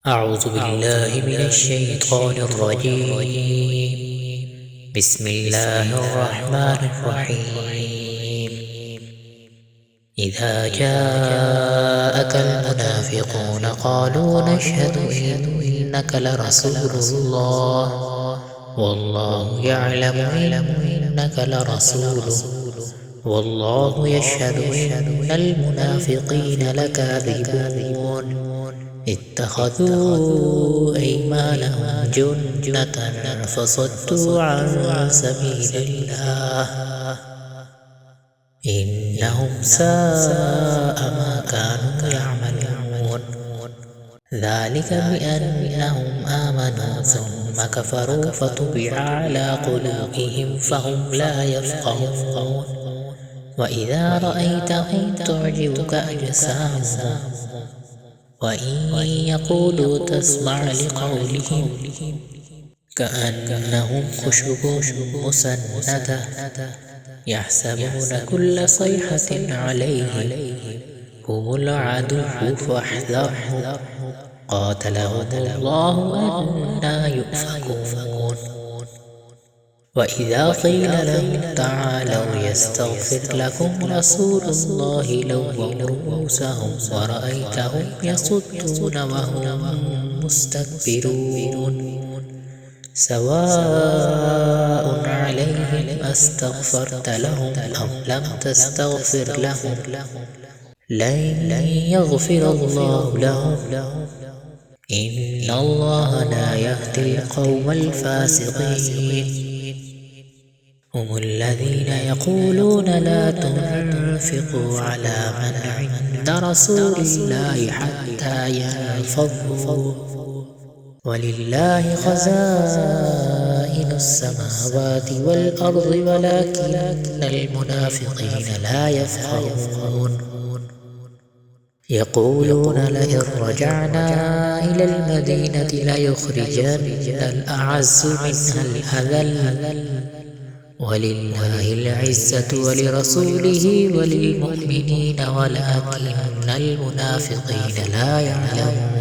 أعوذ بالله من الشيطان الرجيم. بسم الله الرحمن الرحيم. إذا جاءك المنافقون قالوا نشهد إنك لرسول الله والله يعلم إنك لرسوله والله يشهد إن المنافقين لكاذبون. اتخذوا أيمانهم جنة فصدوا عن سبيل الله إنهم ساء ما كانوا يعملون. ذلك بأنهم آمنوا ثم كفروا فطبع على قلوبهم فهم لا يفقهون. وإذا رأيتهم تعجبك أجسامهم وإن يقولوا تسمع لقولهم كأنهم خشب مسندة يحسبون كل صيحة عليهم هم العدو فاحذرهم قاتلهم الله أنى يؤفكون. وإذا قيل لهم تعالوا يستغفر لكم رسول الله لووا رؤوسهم ورأيتهم يصدون وهم مستكبرون. سواء عليهم أستغفرت لهم أم لم تستغفر لهم لن يغفر الله لهم إن الله لا يهدي القوم الفاسقين. هم الذين يقولون لا تنفقوا على من عند رسول الله حتى ينفضوا ولله خزائن السماوات والأرض ولكن المنافقين لا يفقهون. يقولون لئن رجعنا إلى المدينة ليخرجن الأعز منها الأذل ولله العزة ولرسوله وللمؤمنين ولكن المنافقين لا يعلمون.